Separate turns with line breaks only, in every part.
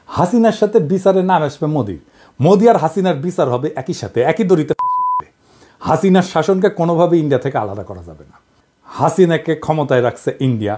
হাসিনার সাথে বিচারের নাম আসবে মোদির। মোদি আর হাসিনার বিচার হবে একই সাথে, একই দড়িতে ফাঁসি হবে। হাসিনার শাসনকে কোনোভাবে ইন্ডিয়া থেকে আলাদা করা যাবে না। হাসিনাকে ক্ষমতায় রাখছে ইন্ডিয়া,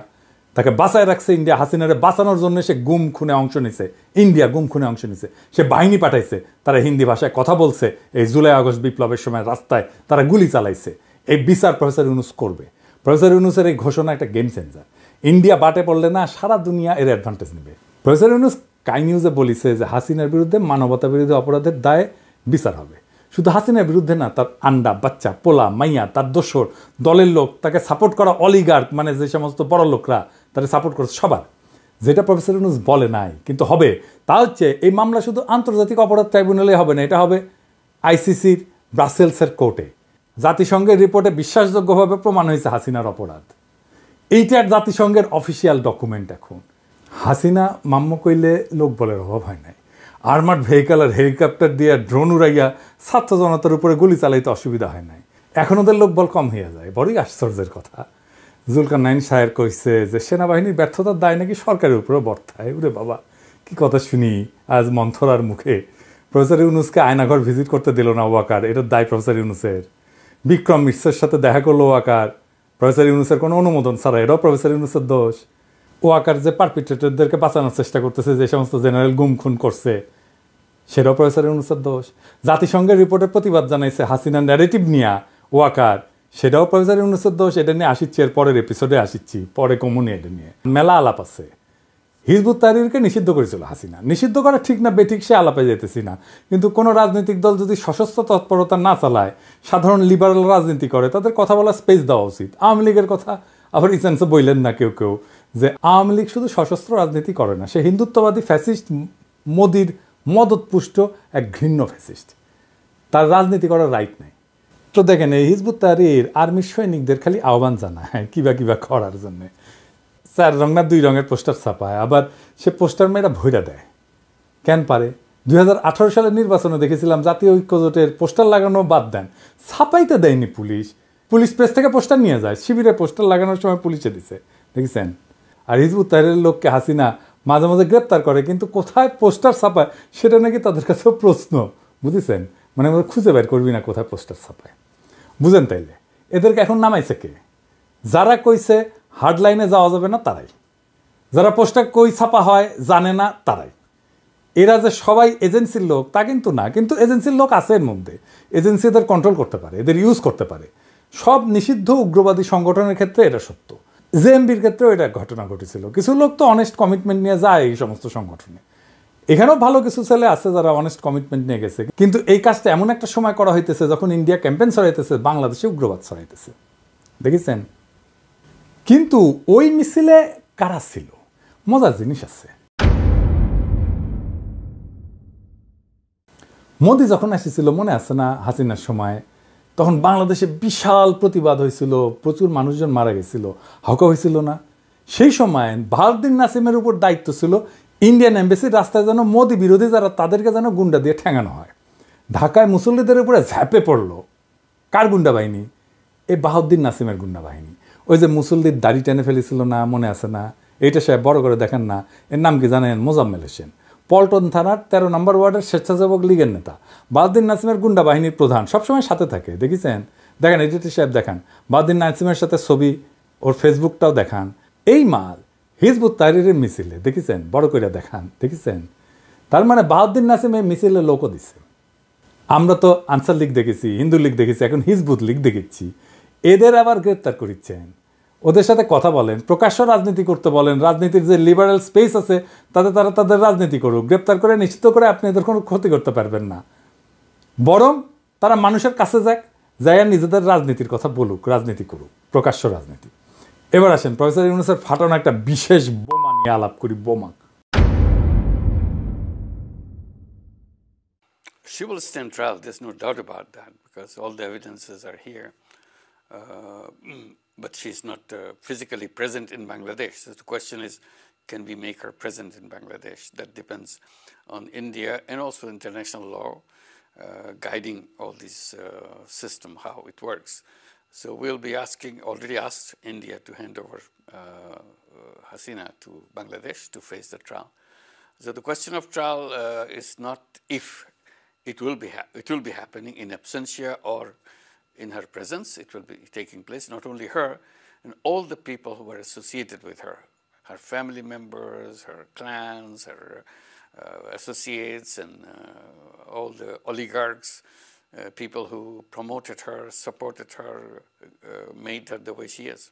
তাকে বাঁচায় রাখছে ইন্ডিয়া। হাসিনারে বাঁচানোর জন্য সে গুম খুনে অংশ নিছে, ইন্ডিয়া গুম খুনে অংশ নিছে। সে বাহিনী পাঠাইছে, তারা হিন্দি ভাষায় কথা বলছে। এই জুলাই আগস্ট বিপ্লবের সময় রাস্তায় তারা গুলি চালাইছে। এই বিচার প্রফেসর ইউনূস করবে। প্রফেসর ইউনূসের এই ঘোষণা একটা গেম চেঞ্জার। ইন্ডিয়া বাটে পড়লে না সারা দুনিয়া এর অ্যাডভান্টেজ নেবে। প্রফেসর ইউনূস কাই নিউজে বলিছে যে হাসিনার বিরুদ্ধে মানবতা বিরোধী অপরাধের দায়ে বিচার হবে। শুধু হাসিনার বিরুদ্ধে না, তার আন্ডা, বাচ্চা, পোলা, মাইয়া, তার দোসর, দলের লোক, তাকে সাপোর্ট করা অলিগার্ক, মানে যে সমস্ত বড় লোকরা তাকে সাপোর্ট করছে, সবার। যেটা প্রফেসর ইউনূস বলে নাই কিন্তু হবে, তা হচ্ছে এই মামলা শুধু আন্তর্জাতিক অপরাধ ট্রাইব্যুনালে হবে না, এটা হবে আইসিসির ব্রাসেলসের কোর্টে। জাতিসংঘের রিপোর্টে বিশ্বাসযোগ্যভাবে প্রমাণ হয়েছে হাসিনার অপরাধ। এইটার জাতিসংঘের অফিসিয়াল ডকুমেন্ট। এখন হাসিনা মাম্য কইলে লোক বলার অভাব হয় নাই। আর্মার্ড ভেহিক্যাল আর হেলিকপ্টার দিয়ে ড্রোন উড়াইয়া ছাত্র জনতার উপরে গুলি চালাইতে অসুবিধা হয় নাই। এখন ওদের লোক বল কম হইয়া যায়, বড়ই আশ্চর্যের কথা। জুলকারনাইন সাহেব কইছে যে সেনাবাহিনীর ব্যর্থতার দায় নাকি সরকারের উপরে বর্তায়। ওরে বাবা, কি কথা শুনি আজ মন্থরার মুখে। প্রফেসর ইউনূসকে আয়নাঘর ভিজিট করতে দিল না ওয়াকার, এটার দায় প্রফেসর ইউনূসের। বিক্রম মিশ্রের সাথে দেখা করলো ওয়াকার, প্রফেসর ইউনূসের কোনো অনুমোদন ছাড়া, এটাও প্রফেসর ইউনূসের দোষ। ওয়াকার যে পারপিট্রেটরদেরকে বাঁচানোর চেষ্টা করতেছে, যে সমস্ত জেনারেল গুম খুন করছে, সেটাও প্রফেসর ইউনূসের দোষ। জাতিসংঘের রিপোর্টের প্রতিবাদ জানাইছে হাসিনার ন্যারেটিভ নিয়া ওয়াকার, সেটাও প্রফেসর ইউনূসের দোষ। এটা নিয়ে আসিচ্ছি, এর পরের এপিসোডে আসিচ্ছি, পরে কমুনি এটা নিয়ে মেলা আলাপ আছে। হিজবুত তাহরিরকে নিষিদ্ধ করেছিল হাসিনা। নিষিদ্ধ করা ঠিক না বেঠিক সে আলাপে যেতেছি না, কিন্তু কোনো রাজনৈতিক দল যদি সশস্ত্র তৎপরতা না চালায়, সাধারণ লিবারাল রাজনীতি করে, তাদের কথা বলার স্পেস দেওয়া উচিত। আওয়ামী লীগের কথা আবার ইসেন্সে বললেন না কেউ কেউ, যে আওয়ামী লীগ শুধু সশস্ত্র রাজনীতি করে না, সে হিন্দুত্ববাদী ফ্যাসিস্ট, মোদির মদতপুষ্ট এক ঘৃণ্য ফ্যাসিস্ট। তার রাজনীতি করার রাইট নেই। তো দেখেন, এই হিজবুত তাহরির আর্মির সৈনিকদের খালি আহ্বান জানায় কিবা কিবা করার জন্যে। 4 রং না 2 রঙের পোস্টার ছাপায়, আবার সে পোস্টার মেয়েরা ভইরা দেয়। কেন পারে? 2018 সালের নির্বাচনে দেখেছিলাম জাতীয় ঐক্যজোটের পোস্টার লাগানো বাদ দেন, ছাপাইতে দেয়নি পুলিশ। পুলিশ প্রেস থেকে পোস্টার নিয়ে যায়, শিবিরে পোস্টার লাগানোর সময় পুলিশে দিছে, দেখেছেন? আর হিজবুত তাহরিরের লোককে হাসিনা মাঝে মাঝে গ্রেপ্তার করে, কিন্তু কোথায় পোস্টার ছাপায় সেটা নাকি তাদের কাছেও প্রশ্ন, বুঝেছেন? মানে খুঁজে বের করবি না কোথায় পোস্টার ছাপায়, বুঝেন? তাইলে এদেরকে এখন নামাইছে কে? যারা কইছে হার্ডলাইনে যাওয়া যাবে না তারাই, যারা পোস্টার কই ছাপা হয় জানে না তারাই। এরা যে সবাই এজেন্সির লোক তা কিন্তু না, কিন্তু এজেন্সির লোক আছে এর মধ্যে। এজেন্সি এদের কন্ট্রোল করতে পারে, এদের ইউজ করতে পারে। সব নিষিদ্ধ উগ্রবাদী সংগঠনের ক্ষেত্রে এটা সত্য, জেএমবির ক্ষেত্রেও এটা ঘটনা ঘটেছিল। কিছু লোক তো অনেস্ট কমিটমেন্ট নিয়ে যায় এই সমস্ত সংগঠনে। এখানেও ভালো কিছু ছেলে আছে যারা অনেস্ট কমিটমেন্ট নিয়ে গেছে, কিন্তু এই কাজটা এমন একটা সময় করা হইতেছে যখন ইন্ডিয়া ক্যাম্পেইন ছড়াইতেছে, বাংলাদেশে উগ্রবাদ ছড়াইতেছে, দেখেছেন? কিন্তু ওই মিছিলে কারা ছিল? মজার জিনিস আছে। মোদি যখন এসেছিল, মনে আছে না হাসিনার সময়, তখন বাংলাদেশে বিশাল প্রতিবাদ হয়েছিল, প্রচুর মানুষজন মারা গেছিল, হাওকা হয়েছিল না? সেই সময় বাহাউদ্দিন নাসিমের উপর দায়িত্ব ছিল ইন্ডিয়ান এম্বাসির রাস্তায় যেন মোদি বিরোধী যারা তাদেরকে যেন গুন্ডা দিয়ে ঠেঙানো হয়। ঢাকায় মুসল্লিদের উপরে ঝাঁপে পড়লো কার গুন্ডা বাহিনী? এই বাহাউদ্দিন নাসিমের গুন্ডা বাহিনী। ওই যে মুসল্লির দাড়ি টেনে ফেলেছিল না, মনে আছে না? এইটা সাহেব বড় করে দেখেন না, এর নাম কি জানেন? মোজাম্মেল হোসেন, পল্টন থানার 13 নম্বর ওয়ার্ডের স্বেচ্ছাসেবক লীগের নেতা। বাহাউদ্দিন নাসিমের গুন্ডা বাহিনীর প্রধান, সবসময় সাথে থাকে, দেখেছেন? দেখেন এডিটর সাহেব দেখান বাহাউদ্দিন নাসিমের সাথে ছবি, ওর ফেসবুকটাও দেখান। এই মাল হিজবুত তাহরিরের মিছিলে, দেখেছেন? বড় করে দেখান, দেখেছেন? তার মানে বাহাউদ্দিন নাসিম এই মিছিলে লোকও দিছে। আমরা তো আনসার লীগ দেখেছি, হিন্দু লীগ দেখেছি, এখন হিজবুত লীগ দেখেছি। এদের আবার গ্রেপ্তার করিচ্ছেন, ওদের সাথে কথা বলেন, প্রকাশ্য রাজনীতি করতে বলেন। রাজনীতির যে লিবারাল স্পেস আছে তাতে তারা তাদের রাজনীতি করুক, গ্রেপ্তার করে নিশ্চিত করে আপনি এদের কোনো ক্ষতি করতে পারবেন না। বরং তারা মানুষের কাছে যাক, যাইয়া নিজেদের রাজনীতির কথা বলুক, রাজনীতি করুক, প্রকাশ্য রাজনীতি। এবার আসেন প্রফেসর ইউনূসের ফাটানো একটা বিশেষ বোমা নিয়ে আলাপ করি। বোমা।
She will stand trial, there's no doubt about that, because all the evidences are here. But she's not physically present in Bangladesh. So the question is, can we make her present in Bangladesh? That depends on India and also international law guiding all this system, how it works. So we'll be already asked India to hand over Hasina to Bangladesh to face the trial. So the question of trial is not if it will be happening in absentia or in her presence. It will be taking place. Not only her, and all the people who were associated with her family members, her clans, her associates, and all the oligarchs, people who promoted her, supported her, made her the way she is.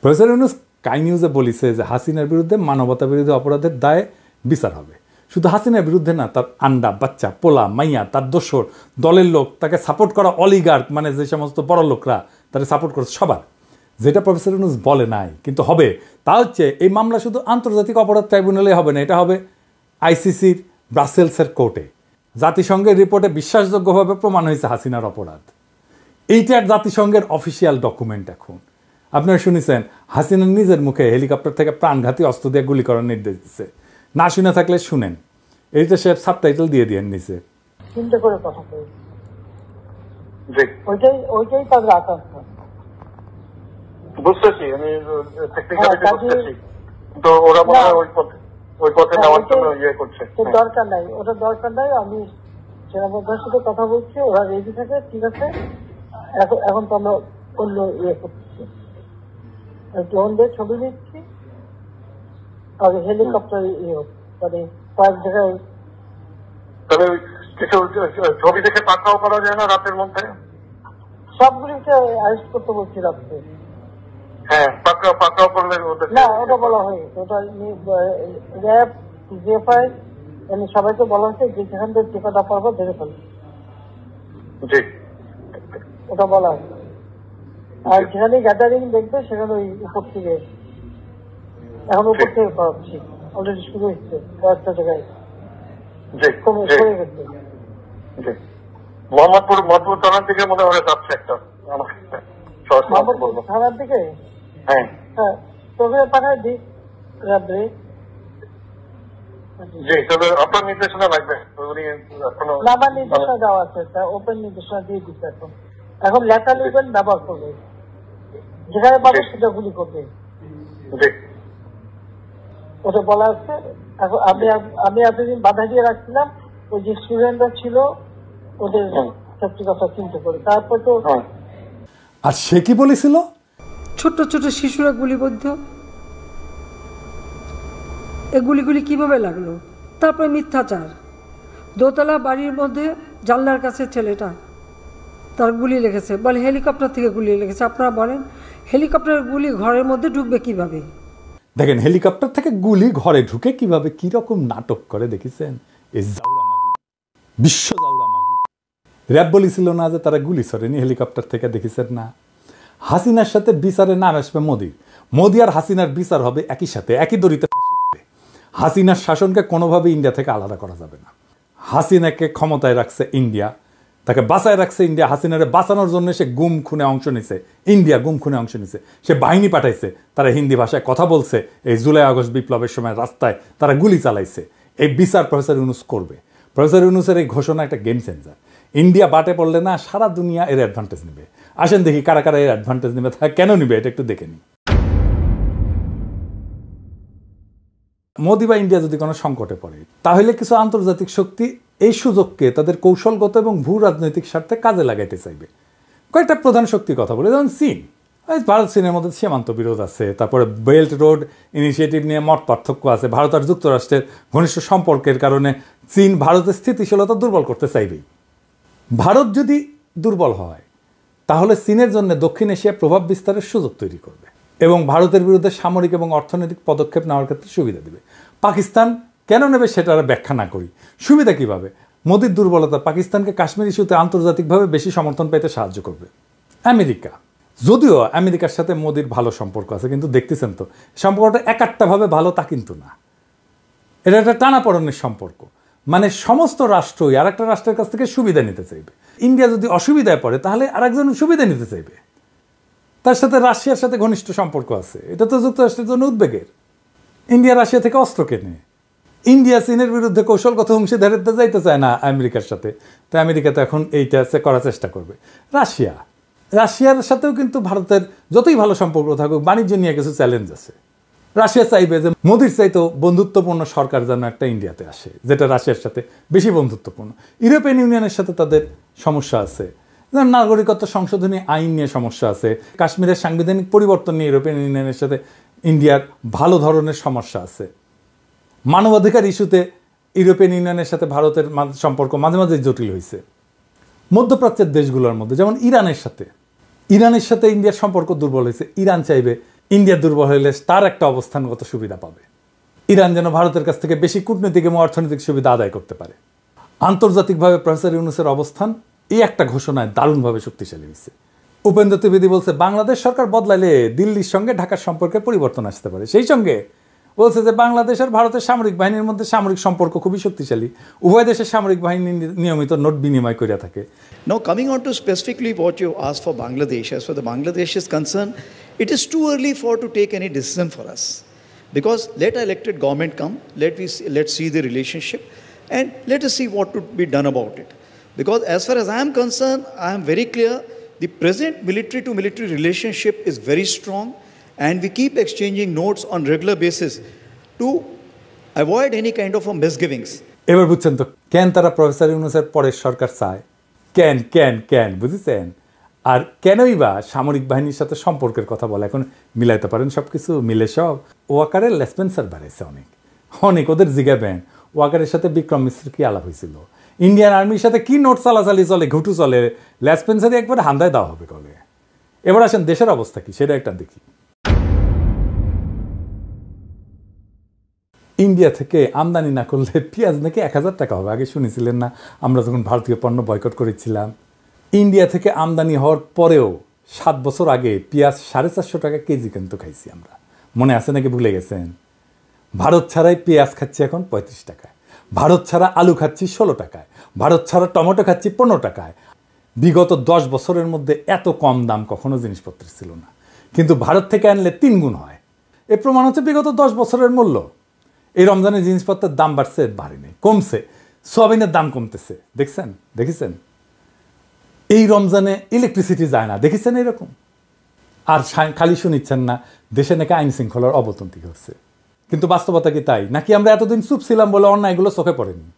Professor Yunus sky নিউজে বলেছে যে হাসিনার বিরুদ্ধে মানবতা বিরোধী অপরাধের দায়ে বিচার হবে। শুধু হাসিনার বিরুদ্ধে না, তার আন্ডা, বাচ্চা, পোলা, মাইয়া, তার দোসর, দলের লোক, তাকে সাপোর্ট করা অলিগার্ক, মানে যে সমস্ত বড় লোকরা তাকে সাপোর্ট করছে, সবার। যেটা প্রফেসর ইউনূস বলে নাই কিন্তু হবে, তা হচ্ছে এই মামলা শুধু আন্তর্জাতিক অপরাধ ট্রাইব্যুনালে হবে না, এটা হবে আইসিসির ব্রাসেলসের কোর্টে। জাতিসংঘের রিপোর্টে বিশ্বাসযোগ্যভাবে প্রমাণ হয়েছে হাসিনার অপরাধ। এইটার জাতিসংঘের অফিসিয়াল ডকুমেন্ট। এখন আপনারা শুনেছেন হাসিনা নিজের মুখে হেলিকপ্টার থেকে প্রাণঘাতী অস্ত্র দিয়ে গুলি করার নির্দেশ দিচ্ছে। না শুনে থাকলে শুনেন, এইটা সে সাবটাইটেল দিয়ে দিয়ে নিছে।
চিন্তা করে কথা বলছি, ওইটাই তাদের আকাঙ্ক্ষা।
বুঝতেছি, আমি টেকনিক্যালি বুঝতেছি, তো ওরা মনে হয় ওই পথে নেওয়ার জন্য ইয়ে করছে।
দরকার নাই, ওটা দরকার নাই। আমি সেনাবাহিনীর সাথে কথা বলছি, ওরা রেডি থাকে, ঠিক আছে। এখন তো আমরা অন্য ইয়ে করছি, ড্রোন দিয়ে ছবি নিচ্ছি, আর হেলিকপ্টার ইয়ে মানে কয়েক জায়গায়।
তবে কিছু ছবি দেখে পাকাও করা যায় না রাতের মধ্যে?
সবগুলিকে অ্যারেস্ট করতে বলছি রাত্রে।
হ্যাঁ, পাকাও করলে
না, ওটা বলা হয়, ওটা র্যাব, জিএফআই সবাইকে বলা হচ্ছে যে যেখান থেকে টিকাটা পারবো ধরে ফেলবে, ওটা বলা হয়। আর যেখানে গ্যাদারিং দেখবে সেখানে ওই উপর থেকে, এখন উপর থেকে করাচ্ছি, অলরেডি শুরু হচ্ছে কয়েকটা জায়গায় কমে গেছে।
মোহাম্মদপুর থানার দিকে মনে হয় যাচ্ছে একটা,
থানার দিকে।
হ্যাঁ,
তোকে পাঠায় দিক রাত্রে।
জি, তবে আপনার নির্দেশনা লাগবে।
আমার নির্দেশনা দেওয়া আছে, ওপেন নির্দেশনা দিয়ে দিচ্ছে। এখন লেখা লিখবেন, ব্যবহার করবে, যেখানে পাবে সেটা গুলি করবে, ওটা বলা হচ্ছে। এখন আমি এতদিন বাধা দিয়ে রাখছিলাম, ওই যে স্টুডেন্টরা ছিল ওদের সত্যি কথা চিন্তা করে। তারপর তো
আর সে কি বলেছিল,
ছোট্ট ছোট শিশুরা গুলিবদ্ধ, এ গুলিগুলি কিভাবে লাগলো? তারপরে মিথ্যাচার, দোতলা বাড়ির মধ্যে জানলার কাছে ছেলেটা, তার গুলি লেগেছে, বলে হেলিকপ্টার থেকে গুলি লেগেছে। আপনারা বলেন হেলিকপ্টারের গুলি ঘরের মধ্যে ঢুকবে কিভাবে?
দেখেন হেলিকপ্টার থেকে গুলি ঘরে ঢুকে কিভাবে, কি রকম নাটক করে দেখেছেন। এই জাউরামাগি, বিশ্ব জাউরামাগি। র্যাব বলেছিল না যে তারা গুলি ছড়েনি হেলিকপ্টার থেকে, দেখেছেন না? হাসিনার সাথে বিচারের নাম আসবে মোদি আর হাসিনার বিচার হবে একই সাথে, একই দড়িতে ফাঁসি হবে। হাসিনার শাসনকে কোনোভাবে ইন্ডিয়া থেকে আলাদা করা যাবে না। হাসিনাকে ক্ষমতায় রাখছে ইন্ডিয়া, তাকে বাঁচায় রাখছে ইন্ডিয়া। হাসিনারে বাঁচানোর জন্য সে গুম খুনে অংশ নিছে, ইন্ডিয়া গুম খুনে অংশ নিছে, সে বাহিনী পাঠাইছে, তারা হিন্দি ভাষায় কথা বলছে। এই জুলাই আগস্ট বিপ্লবের সময় রাস্তায় তারা গুলি চালাইছে। এই বিচার প্রফেসর ইউনূস করবে। প্রফেসর ইউনূসের এই ঘোষণা একটা গেম চেঞ্জার। ইন্ডিয়া বাটে পড়লে না, সারা দুনিয়া এর অ্যাডভান্টেজ নেবে। আসেন দেখি কারা কারা এর অ্যাডভান্টেজ নেবে, তা কেন নিবে এটা একটু দেখে নিই। মোদি বা ইন্ডিয়া যদি কোনো সংকটে পড়ে, তাহলে কিছু আন্তর্জাতিক শক্তি এই সুযোগকে তাদের কৌশলগত এবং ভূ রাজনৈতিক স্বার্থে কাজে লাগাইতে চাইবে। কয়েকটা প্রধান শক্তির কথা বলে, যেমন চীন। ভারত চীনের মধ্যে সীমান্ত বিরোধ আছে, তারপরে বেল্ট রোড ইনিশিয়েটিভ নিয়ে মত পার্থক্য আছে, ভারত আর যুক্তরাষ্ট্রের ঘনিষ্ঠ সম্পর্কের কারণে চীন ভারতের স্থিতিশীলতা দুর্বল করতে চাইবেই। ভারত যদি দুর্বল হয় তাহলে চীনের জন্য দক্ষিণ এশিয়ায় প্রভাব বিস্তারের সুযোগ তৈরি করবে এবং ভারতের বিরুদ্ধে সামরিক এবং অর্থনৈতিক পদক্ষেপ নেওয়ার ক্ষেত্রে সুবিধা দেবে। পাকিস্তান কেন নেবে সেটা ব্যাখ্যা না করি, সুবিধা কিভাবে? মোদির দুর্বলতা পাকিস্তানকে কাশ্মীর ইস্যুতে আন্তর্জাতিকভাবে বেশি সমর্থন পেতে সাহায্য করবে। আমেরিকা, যদিও আমেরিকার সাথে মোদির ভালো সম্পর্ক আছে, কিন্তু দেখতেছেন তো সম্পর্কটা একাট্টাভাবে ভালো তা কিন্তু না, এটা একটা টানাপড়নের সম্পর্ক। মানে সমস্ত রাষ্ট্রই আর একটা রাষ্ট্রের কাছ থেকে সুবিধা নিতে চাইবে। ইন্ডিয়া যদি অসুবিধায় পড়ে তাহলে আরেকজন সুবিধা নিতে চাইবে। তার সাথে রাশিয়ার সাথে ঘনিষ্ঠ সম্পর্ক আছে, এটা তো যুক্তরাষ্ট্রের জন্য উদ্বেগের। ইন্ডিয়া রাশিয়া থেকে অস্ত্র কেনে, ইন্ডিয়া চীনের বিরুদ্ধে কৌশলগত অংশীদারিত্বে যাইতে চায় না আমেরিকার সাথে, তো আমেরিকা তো এখন এইটা করার চেষ্টা করবে। রাশিয়ার সাথেও কিন্তু ভারতের যতই ভালো সম্পর্ক থাকুক, বাণিজ্য নিয়ে কিছু চ্যালেঞ্জ আছে। রাশিয়া চাইবে যে মোদির চাইতো বন্ধুত্বপূর্ণ সরকার যেন একটা ইন্ডিয়াতে আসে, যেটা রাশিয়ার সাথে বেশি বন্ধুত্বপূর্ণ। ইউরোপিয়ান ইউনিয়নের সাথে তাদের সমস্যা আছে, যেমন নাগরিকত্ব সংশোধনী আইন নিয়ে সমস্যা আছে, কাশ্মীরের সাংবিধানিক পরিবর্তন নিয়ে ইউরোপিয়ান ইউনিয়নের সাথে ইন্ডিয়ার ভালো ধরনের সমস্যা আছে। মানবাধিকার ইস্যুতে ইউরোপিয়ান ইউনিয়নের সাথে ভারতের সম্পর্ক মাঝে মাঝে জটিল হয়েছে। মধ্যপ্রাচ্যের দেশগুলোর মধ্যে যেমন ইরানের সাথে ইন্ডিয়ার সম্পর্ক দুর্বল হয়েছে। ইরান চাইবে ইন্ডিয়া দুর্বল হলে তার একটা অবস্থানগত সুবিধা পাবে, ইরান যেন ভারতের কাছ থেকে বেশি কূটনৈতিক এবং অর্থনৈতিক সুবিধা আদায় করতে পারে। আন্তর্জাতিকভাবে প্রফেসর ইউনূসের অবস্থান এই একটা ঘোষণায় দারুণভাবে শক্তিশালী হয়েছে। উপেন্দ্র ত্রিবেদী বলছে বাংলাদেশ সরকার বদলালে দিল্লির সঙ্গে ঢাকার সম্পর্কে পরিবর্তন আসতে পারে। সেই সঙ্গে বলছে যে বাংলাদেশ আর ভারতের সামরিক বাহিনীর মধ্যে সামরিক সম্পর্ক খুবই শক্তিশালী, উভয় দেশের সামরিক বাহিনী নিয়মিত নোট বিনিময় করে থাকে।
Now coming on to specifically what you asked for Bangladesh, as for the Bangladesh is concerned, it is too early to take any decision for us, because let our elected government come, let's see the relationship and let us see what to be done about it. Because as far as I am concerned, I am very clear, the present military to military relationship is very strong and we keep exchanging notes on regular basis to avoid any kind of a misgivings.
এবার বুঝছেন তো কেন তারা professor ইউনূসের পরের সরকার চায়, কেন বুঝেছেন? আর কেনই বা সামরিক বাহিনীর সাথে সম্পর্কের কথা বলে। এখন মিলাইতে পারেন সব কিছু, মিলে সব ওয়াকারের লেসপেন্সার বাড়াইছে অনেক ওদের জিগাবেন ওয়াকারের সাথে বিক্রম মিশ্র কি আলাপ হয়েছিল, ইন্ডিয়ান আর্মির সাথে কি নোট চালাচালি চলে, ঘুটু চলে, লেসপেন্সারে একবার হান্দায় দেওয়া হবে কবে। এবার আসেন দেশের অবস্থা কি সেটা একটা দেখি। ইন্ডিয়া থেকে আমদানি না করলে পেঁয়াজ নাকি 1000 টাকা হবে। আগে শুনেছিলেন না আমরা যখন ভারতীয় পণ্য বয়কট করেছিলাম? ইন্ডিয়া থেকে আমদানি হওয়ার পরেও 7 বছর আগে পেঁয়াজ 450 টাকা কেজি কিন্তু খাইছি আমরা, মনে আছে নাকি ভুলে গেছেন? ভারত ছাড়াই পেঁয়াজ খাচ্ছি এখন 35 টাকায়, ভারত ছাড়া আলু খাচ্ছি 16 টাকায়, ভারত ছাড়া টমেটো খাচ্ছি 15 টাকায়। বিগত 10 বছরের মধ্যে এত কম দাম কখনো জিনিসপত্রের ছিল না, কিন্তু ভারত থেকে আনলে 3 গুণ হয়। এর প্রমাণ হচ্ছে বিগত 10 বছরের মূল্য। এই রমজানে জিনিসপত্রের দাম বাড়ছে, বাড়েনি, কমছে। সোয়াবিনের দাম কমতেছে, দেখেছেন? এই রমজানে ইলেকট্রিসিটি যায় না, দেখেছেন এরকম? আর খালি শুনিচ্ছেন না দেশে নাকি আইন শৃঙ্খলার অবনতি হচ্ছে, কিন্তু বাস্তবতা কি তাই? নাকি আমরা এতদিন চুপ ছিলাম বলে অন্যায়গুলো চোখে পড়েনি?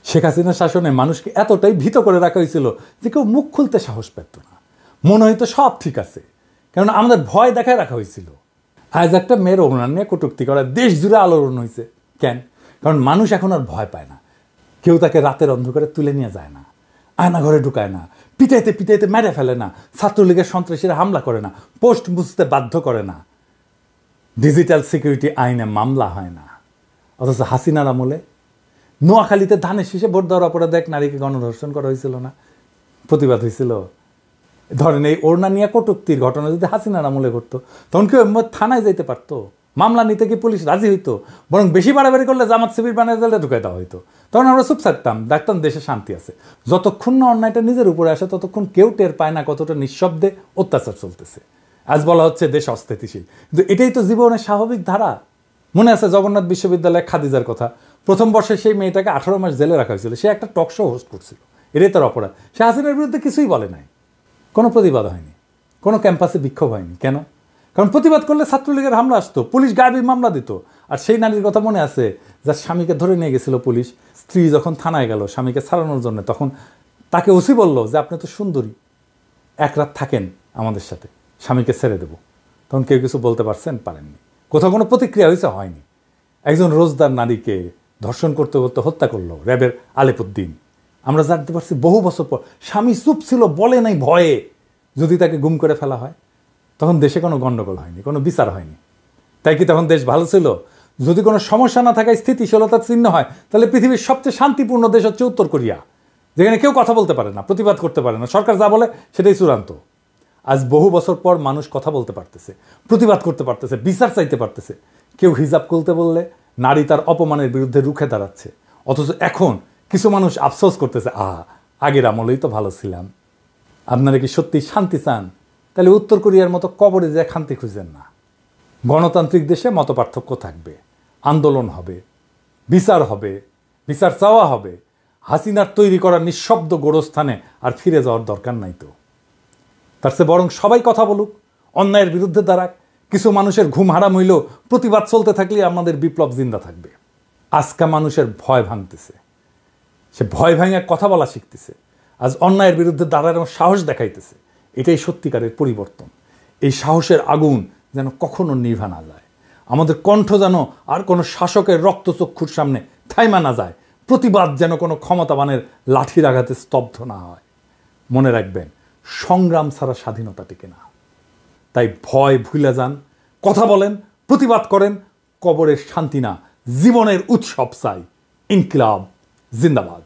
শেখ হাসিনার শাসনে মানুষকে এতটাই ভীত করে রাখা হয়েছিল যে কেউ মুখ খুলতে সাহস পেত না, মনে হয়তো সব ঠিক আছে, কারণ আমাদের ভয় দেখায় রাখা হয়েছিল। আজ একটা মেয়ের অভিমান নিয়ে কটূক্তি করা দেশ জুড়ে আলোড়ন হয়েছে। কেন? কারণ মানুষ এখন আর ভয় পায় না, কেউ তাকে রাতের অন্ধকারে তুলে নিয়ে যায় না, আয়না ঘরে ঢুকায় না, পিটাইতে মেরে ফেলে না, ছাত্রলীগের সন্ত্রাসীরা হামলা করে না, পোস্ট বুঝতে বাধ্য করে না, ডিজিটাল সিকিউরিটি আইনে মামলা হয় না। অথচ হাসিনার আমলে নোয়াখালীতে ধানের শীষে ভোট দেওয়ার অপরাধে এক নারীকে গণধর্ষণ করা হয়েছিল না, প্রতিবাদ হয়েছিল। ধরেন এই ওড়না নিয়ে কটূক্তির ঘটনা যদি হাসিনার আমলে ঘটতো তখন কেউ থানায় যেতে পারতো, মামলা নিতে কি পুলিশ রাজি হইতো? বরং বেশি বাড়াবাড়ি করলে জামাত শিবির বানিয়ে জেলে ঢুকাই দেওয়া হইতো। তখন আমরা চুপ থাকতাম, দেখতাম দেশে শান্তি আছে। যতক্ষণ না অন্যায়টা নিজের উপরে আসে ততক্ষণ কেউ টের পায় না কতটা নিঃশব্দে অত্যাচার চলতেছে। আজ বলা হচ্ছে দেশ অস্থিতিশীল, কিন্তু এটাই তো জীবনের স্বাভাবিক ধারা। মনে আছে জগন্নাথ বিশ্ববিদ্যালয়ে খাদিজার কথা? প্রথম বর্ষে সেই মেয়েটাকে 18 মাস জেলে রাখা হয়েছিল, সে একটা টক শো হোস্ট করছিল, এটাই তার অপরাধ। সে হাসিনার বিরুদ্ধে কিছুই বলে নাই, কোনো প্রতিবাদ হয়নি, কোনো ক্যাম্পাসে বিক্ষোভ হয়নি। কেন? কারণ প্রতিবাদ করলে ছাত্রলীগের হামলা আসতো, পুলিশ গায়েবী মামলা দিত। আর সেই নারীর কথা মনে আছে যার স্বামীকে ধরে নিয়ে গেছিল পুলিশ? স্ত্রী যখন থানায় গেল স্বামীকে ছাড়ানোর জন্য, তখন তাকে ওসি বলল যে আপনি তো সুন্দরী, 1 রাত থাকেন আমাদের সাথে, স্বামীকে ছেড়ে দেব। তখন কেউ কিছু বলতে পারছেন? পারেননি। কোথাও কোনো প্রতিক্রিয়া হয়েছে? হয়নি। একজন রোজদার নারীকে ধর্ষণ করতে করতে হত্যা করলো র্যাবের আলেপুদ্দিন। আমরা জানতে পারছি বহু বছর পর, স্বামী চুপ ছিল, বলে নাই ভয়ে। যদি তাকে গুম করে ফেলা হয় তখন দেশে কোনো গণ্ডগোল হয়নি, কোনো বিচার হয়নি। তাই কি তখন দেশ ভালো ছিল? যদি কোনো সমস্যা না থাকায় স্থিতিশীলতার চিহ্ন হয়, তাহলে পৃথিবীর সবচেয়ে শান্তিপূর্ণ দেশ হচ্ছে উত্তর কোরিয়া, যেখানে কেউ কথা বলতে পারে না, প্রতিবাদ করতে পারে না, সরকার যা বলে সেটাই চূড়ান্ত। আজ বহু বছর পর মানুষ কথা বলতে পারতেছে, প্রতিবাদ করতে পারতেছে, বিচার চাইতে পারতেছে। কেউ হিজাব খুলতে বললে নারী তার অপমানের বিরুদ্ধে রুখে দাঁড়াচ্ছে। অথচ এখন কিছু মানুষ আফসোস করতেছে, আগের আমলেই তো ভালো ছিলাম। আপনারা কি সত্যি শান্তি চান? তাহলে উত্তর কোরিয়ার মতো কবরে যায় শান্তি খুঁজেন না। গণতান্ত্রিক দেশে মতপার্থক্য থাকবে, আন্দোলন হবে, বিচার চাওয়া হবে। হাসিনার তৈরি করা নিঃশব্দ গোরস্থানে আর ফিরে যাওয়ার দরকার নাই তো। তার চেয়ে বরং সবাই কথা বলুক, অন্যায়ের বিরুদ্ধে দাঁড়াক, কিছু মানুষের ঘুম হারাম হইল, প্রতিবাদ চলতে থাকলে আমাদের বিপ্লব জিন্দা থাকবে। আজকে মানুষের ভয় ভাঙতেছে, সে ভয় ভাঙে কথা বলা শিখতেছে, আজ অন্যায়ের বিরুদ্ধে দাঁড়ানোর সাহস দেখাইতেছে। এটাই সত্যিকারের পরিবর্তন। এই সাহসের আগুন যেন কখনো নিভা না যায়, আমাদের কণ্ঠ যেন আর কোনো শাসকের রক্তচক্ষুর সামনে থাইমা না যায়, প্রতিবাদ যেন কোনো ক্ষমতাবানের লাঠির আঘাতে স্তব্ধ না হয়। মনে রাখবেন, সংগ্রাম ছাড়া স্বাধীনতা টিকে না। তাই ভয় ভুলে যান, কথা বলেন, প্রতিবাদ করেন। কবরের শান্তি না, জীবনের উৎসব চাই। ইনকিলাব জিন্দাবাদ।